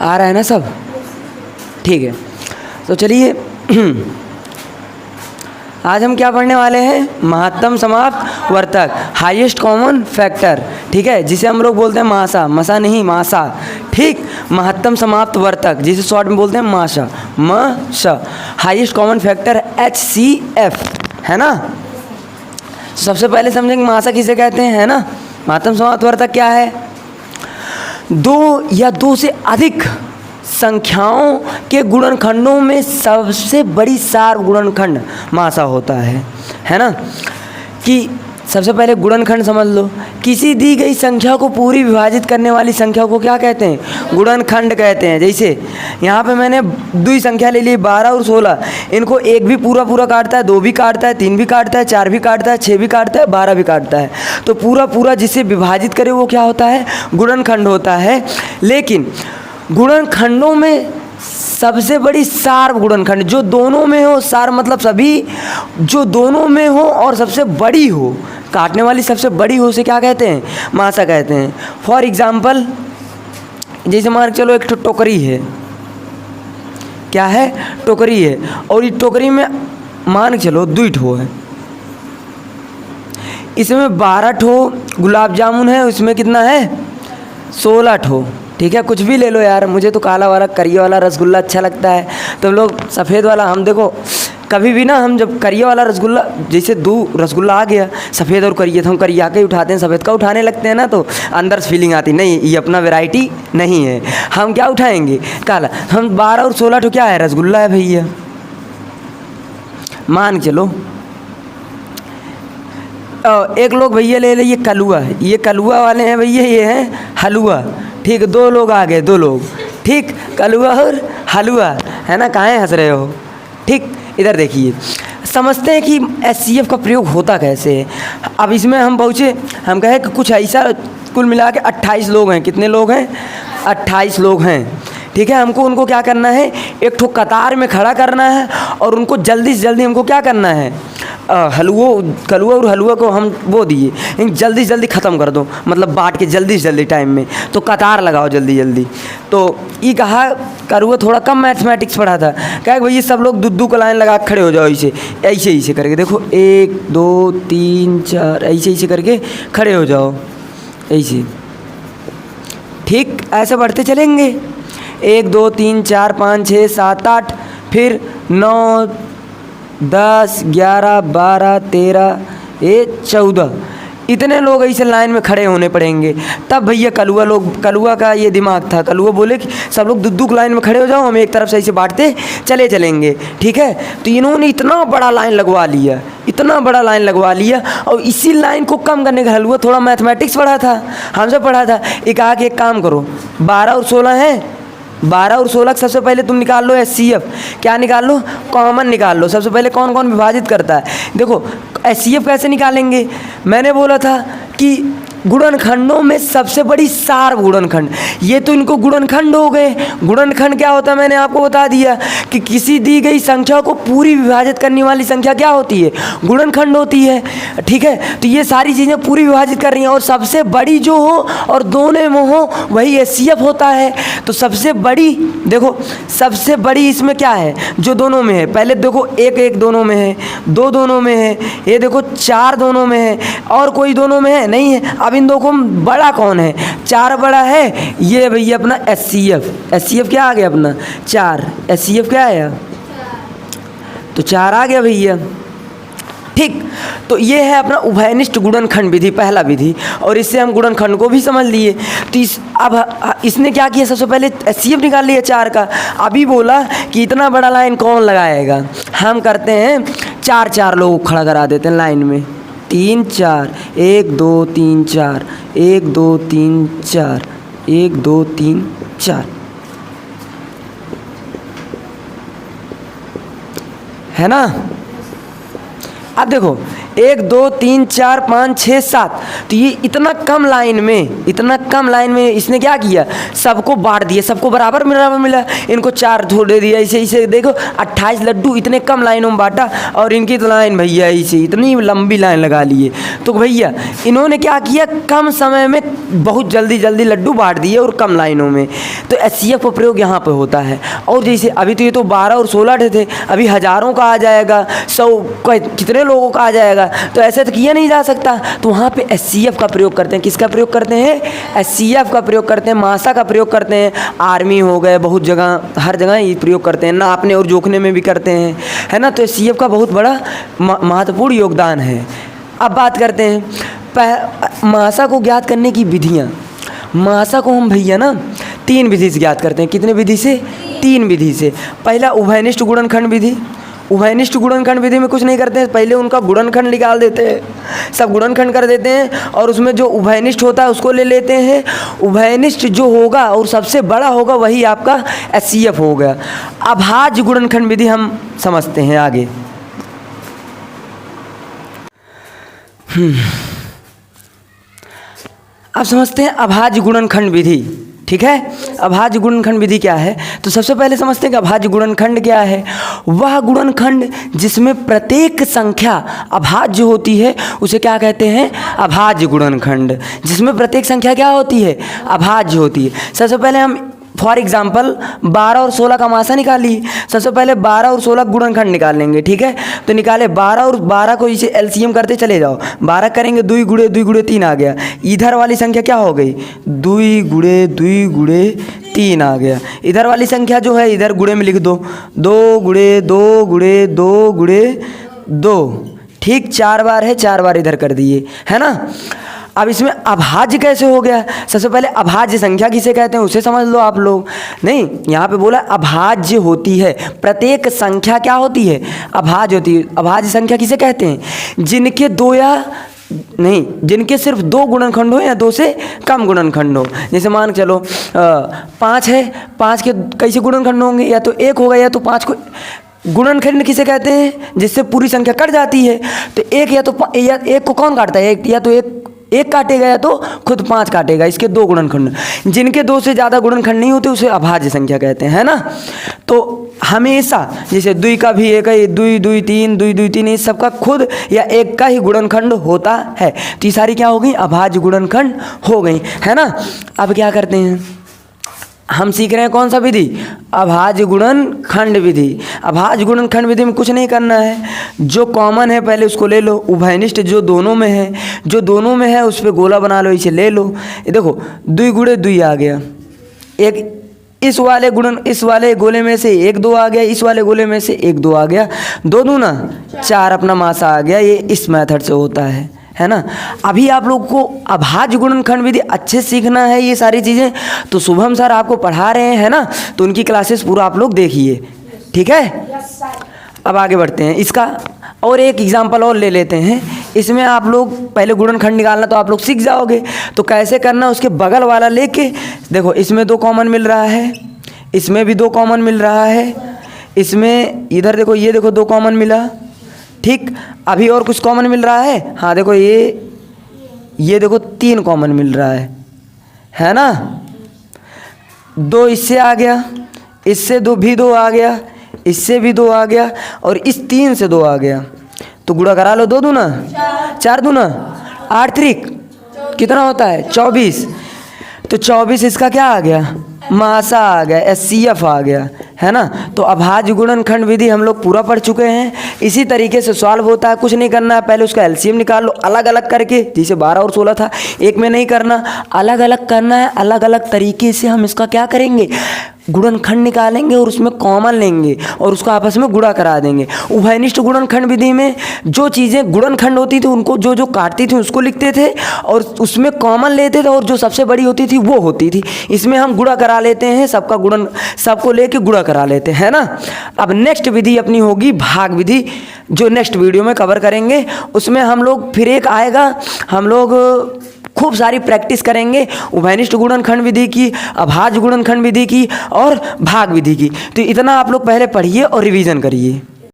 आ रहा है ना सब? ठीक है, तो चलिए आज हम क्या पढ़ने वाले हैं? महत्तम समाप्त वर्तक, हाईएस्ट कॉमन फैक्टर, ठीक है, जिसे हम लोग बोलते हैं मासा, मसा नहीं मासा, ठीक। महत्तम समाप्त वर्तक जिसे शॉर्ट में बोलते हैं माशा, म हाईएस्ट कॉमन फैक्टर HCF, है ना। सबसे पहले समझेंगे मासा किसे कहते हैं, है ना। महत्तम समाप्त वर्तक क्या है? दो या दो से अधिक संख्याओं के गुणनखंडों में सबसे बड़ी सार गुणनखंड मासा होता है ना। कि सबसे पहले गुणनखंड समझ लो, किसी दी गई संख्या को पूरी विभाजित करने वाली संख्या को क्या कहते हैं? गुणनखंड कहते हैं। जैसे यहाँ पे मैंने दुई संख्या ले ली 12 और 16, इनको एक भी पूरा पूरा काटता है, दो भी काटता है, तीन भी काटता है, चार भी काटता है, 6 भी काटता है, 12 भी काटता है। तो पूरा पूरा जिसे विभाजित करे वो क्या होता है? गुणनखंड होता है। लेकिन गुणनखंडों में सबसे बड़ी सार गुणनखंड जो दोनों में हो, सार मतलब सभी जो दोनों में हो और सबसे बड़ी हो, काटने वाली सबसे बड़ी हो, उसे क्या कहते हैं? मासा कहते हैं। फॉर एग्जाम्पल जैसे मान के चलो एक टोकरी है, क्या है? टोकरी है, और इस टोकरी में मान के चलो 2 ठो है, इसमें 12 ठो गुलाब जामुन है, उसमें कितना है? 16 ठो, ठीक है। कुछ भी ले लो यार, मुझे तो काला वाला करिया वाला रसगुल्ला अच्छा लगता है, तो लोग सफ़ेद वाला, हम देखो कभी भी ना, हम जब करिया वाला रसगुल्ला, जैसे 2 रसगुल्ला आ गया सफ़ेद और करिया, तो हम करिया का ही उठाते हैं, सफ़ेद का उठाने लगते हैं ना, तो अंदर से फीलिंग आती नहीं, ये अपना वैरायटी नहीं है, हम क्या उठाएंगे? काला। हम 12 और 16 तो क्या है? रसगुल्ला है भैया। मान के चलो एक लोग भैया ले लिए कलुआ, ये कलुआ वाले हैं भैया, ये हैं हलुआ, ठीक। 2 लोग आ गए, 2 लोग, ठीक, कलुआ और हलुआ, है ना। काहे हंस रहे हो? ठीक, इधर देखिए, समझते हैं कि HCF का प्रयोग होता कैसे है। अब इसमें हम पहुँचे, हम कहे कि कुछ ऐसा, कुल मिला के 28 लोग हैं। कितने लोग हैं? 28 लोग हैं, ठीक है। हमको उनको क्या करना है? एक ठो कतार में खड़ा करना है, और उनको जल्दी से जल्दी हमको क्या करना है? कलुआ और हलुआ को हम वो दिए, जल्दी से जल्दी ख़त्म कर दो, मतलब बांट के जल्दी से जल्दी टाइम में, तो कतार लगाओ जल्दी जल्दी। तो ये कहा, कलुआ थोड़ा कम मैथमेटिक्स पढ़ा था, क्या भैया सब लोग 2-2 को लाइन लगा खड़े हो जाओ, ऐसे ऐसे ऐसे करके, देखो 1 2 3 4 ऐसे ऐसे करके खड़े हो जाओ, ऐसे, ठीक। ऐसे बढ़ते चलेंगे, 1 2 3 4 5 6 7 8, फिर 9 10 11 12 13 14, इतने लोग ऐसे लाइन में खड़े होने पड़ेंगे। तब भैया कलुआ का ये दिमाग था, कलुआ बोले कि सब लोग 2-2 लाइन में खड़े हो जाओ, हम एक तरफ से ऐसे बांटते चले चलेंगे, ठीक है। तो इन्होंने इतना बड़ा लाइन लगवा लिया, इतना बड़ा लाइन लगवा लिया, और इसी लाइन को कम करने का, हलुआ थोड़ा मैथमेटिक्स पढ़ा था, हमसे पढ़ा था, ये कहा कि एक काम करो, 12 और 16 हैं, 12 और 16 सबसे पहले तुम निकाल लो HCF, क्या निकाल लो? कॉमन निकाल लो। सबसे पहले कौन कौन विभाजित करता है? देखो HCF कैसे निकालेंगे? मैंने बोला था कि गुणनखंडों में सबसे बड़ी सार गुणनखंड, ये तो इनको गुणनखंड हो गए। गुणनखंड क्या होता है? मैंने आपको बता दिया कि किसी दी गई संख्या को पूरी विभाजित करने वाली संख्या क्या होती है? गुणनखंड होती है, ठीक है। तो ये सारी चीज़ें पूरी विभाजित कर रही हैं, और सबसे बड़ी जो हो और दोनों में हो वही HCF होता है। तो सबसे बड़ी, देखो सबसे बड़ी इसमें क्या है? जो दोनों में है। पहले देखो 1 दोनों में है, 2 दोनों में है, ये देखो 4 दोनों में है, और कोई दोनों में है? नहीं है। अब इन दो को बड़ा कौन है? 4 बड़ा है, ये भैया अपना HCF क्या आ गया अपना? 4। HCF क्या आया? तो 4 आ गया भैया, ठीक। तो ये है अपना उभयनिष्ठ गुणनखंड विधि, पहला विधि, और इससे हम गुणनखंड को भी समझ लिए। तो अब इसने क्या किया? सबसे पहले HCF निकाल लिया 4 का। अभी बोला कि इतना बड़ा लाइन कौन लगाएगा? हम करते हैं 4-4 लोग खड़ा करा देते हैं लाइन में, 3 4, 1 2 3 4, 1 2 3 4, 1 2 3 4, है ना। अब देखो 1 2 3 4 5 6 7। तो ये इतना कम लाइन में इसने क्या किया, सबको बांट दिया, सबको बराबर मिला। इनको 4 थोड़े दिया, इसे देखो 28 लड्डू इतने कम लाइनों में बांटा। और इनकी तो लाइन भैया इसे इतनी लंबी लाइन लगा लिए। तो भैया इन्होंने क्या किया, कम समय में बहुत जल्दी लड्डू बांट दिए और कम लाइनों में। तो SCF का प्रयोग यहाँ पे होता है। और जैसे अभी तो ये तो 12 और 16 थे, अभी हज़ारों का आ जाएगा, 100 कितने लोगों का आ जाएगा। तो ऐसे तो किया नहीं जा सकता। तो वहाँ पे SCF का प्रयोग करते हैं। किसका प्रयोग करते हैं, SCF का प्रयोग करते हैं, मासा का प्रयोग करते हैं। आर्मी हो गए, बहुत जगह, हर जगह ये प्रयोग करते हैं, नापने और जोखने में भी करते हैं, है ना। तो SCF का बहुत बड़ा महत्वपूर्ण योगदान है। अब बात करते हैं मासा को ज्ञात करने की विधियाँ। मासा को हम भैया ना 3 विधि से ज्ञात करते हैं। कितने विधि से, 3 विधि से। पहला उभयनिष्ठ गुणनखंड विधि। उभयनिष्ठ गुणनखंड विधि में कुछ नहीं करते हैं, पहले उनका गुणनखंड निकाल देते हैं, सब गुणनखंड कर देते हैं और उसमें जो उभयनिष्ठ होता है उसको ले लेते हैं। उभयनिष्ठ जो होगा और सबसे बड़ा होगा वही आपका SCF हो गया। अभाज्य गुणनखंड विधि हम समझते हैं आगे। अब समझते हैं अभाज्य गुणनखंड विधि। ठीक है, अभाज्य गुणनखंड विधि क्या है, तो सबसे पहले समझते हैं कि अभाज्य गुणनखंड क्या है। वह गुणनखंड जिसमें प्रत्येक संख्या अभाज्य होती है उसे क्या कहते हैं, अभाज्य गुणनखंड। जिसमें प्रत्येक संख्या क्या होती है, अभाज्य होती है। सबसे पहले हम फॉर एग्जाम्पल 12 और 16 का मासा निकाली। सबसे पहले 12 और 16 गुणनखंड निकाल लेंगे। ठीक है, तो निकाले 12 और 12 को इसे LCM करते चले जाओ। 12 करेंगे 2 गुणे 3 आ गया। इधर वाली संख्या क्या हो गई, 2 गुणे 3 आ गया। इधर वाली संख्या जो है इधर गुणे में लिख दो, 2 गुणे 2 गुणे 2 गुणे 2। ठीक, 4 बार है, 4 बार इधर कर दिए, है ना। अब इसमें अभाज्य कैसे हो गया, सबसे पहले अभाज्य संख्या किसे कहते हैं उसे समझ लो आप लोग। नहीं, यहाँ पे बोला अभाज्य होती है, प्रत्येक संख्या क्या होती है, अभाज्य होती है। अभाज्य संख्या किसे कहते हैं, जिनके 2 या नहीं, जिनके सिर्फ 2 गुणनखंड हो या 2 से कम गुणनखंड हो। जैसे मान के चलो 5 है, 5 के कैसे गुणनखंड होंगे, या तो 1 होगा या तो 5 को। गुणनखंड किसे कहते हैं, जिससे पूरी संख्या कट जाती है। तो 1 या 1 को कौन काटता है, या तो 1 काटेगा या तो खुद 5 काटेगा, इसके 2 गुणनखंड। जिनके 2 से ज़्यादा गुणनखंड नहीं होते उसे अभाज्य संख्या कहते हैं, है ना। तो हमेशा जैसे 2 का भी 1 है, 2 2 3 2 2 3, इस सबका खुद या 1 का ही गुणनखंड होता है। तो ये सारी क्या हो गई, अभाज्य गुणनखंड हो गई, है ना। अब क्या करते हैं, हम सीख रहे हैं कौन सा विधि, अभाज्य गुणनखंड विधि। अभाज्य गुणनखंड विधि में कुछ नहीं करना है, जो कॉमन है पहले उसको ले लो। उभयनिष्ठ जो दोनों में है उस पर गोला बना लो, इसे ले लो। ये देखो 2 गुणे 2 आ गया। एक इस वाले गोले में से 1 2 आ गया, इस वाले गोले में से 1 2 आ गया, 2 दूना 4 अपना मासा आ गया। ये इस मेथड से होता है ना। अभी आप लोग को अभाज्य गुणनखंड विधि अच्छे सीखना है ये सारी चीज़ें, तो शुभम सर आपको पढ़ा रहे हैं ना, तो उनकी क्लासेस पूरा आप लोग देखिए, ठीक है। अब आगे बढ़ते हैं, इसका और एक एग्जांपल और ले लेते हैं। इसमें आप लोग पहले गुणनखंड निकालना तो आप लोग सीख जाओगे, तो कैसे करना उसके बगल वाला लेके देखो, इसमें 2 कॉमन मिल रहा है, इसमें भी 2 कॉमन मिल रहा है, इसमें इधर देखो, ये देखो 2 कॉमन मिला। ठीक, अभी और कुछ कॉमन मिल रहा है, हाँ देखो ये देखो 3 कॉमन मिल रहा है ना। 2 इससे आ गया, इससे 2 आ गया, इससे भी 2 आ गया, और इस 3 से 2 आ गया। तो गुणा करा लो, 2 दूना 4 दूना 8 त्रिक कितना होता है 24। तो 24 इसका क्या आ गया, मासा आ गया, SCF आ गया, है ना। तो अभाज्य गुणनखंड विधि हम लोग पूरा पढ़ चुके हैं। इसी तरीके से सॉल्व होता है, कुछ नहीं करना है, पहले उसका LCM निकाल लो अलग अलग करके, जैसे 12 और 16 था, एक में नहीं करना, अलग अलग करना है। अलग अलग तरीके से हम इसका क्या करेंगे, गुणनखंड निकालेंगे और उसमें कॉमन लेंगे और उसको आपस में गुणा करा देंगे। उभयनिष्ठ गुणनखंड विधि में जो चीज़ें गुणनखंड होती थी उनको जो काटती थी उसको लिखते थे और उसमें कॉमन लेते थे, और जो सबसे बड़ी होती थी वो होती थी। इसमें हम गुणा करा लेते हैं, सबको लेके गुणा करा लेते हैं ना। अब नेक्स्ट विधि अपनी होगी भाग विधि, जो नेक्स्ट वीडियो में कवर करेंगे। उसमें हम लोग फिर एक आएगा, हम लोग खूब सारी प्रैक्टिस करेंगे उभयनिष्ठ गुणनखंड विधि की, अभाज्य गुणनखंड विधि की और भाग विधि की। तो इतना आप लोग पहले पढ़िए और रिवीजन करिए।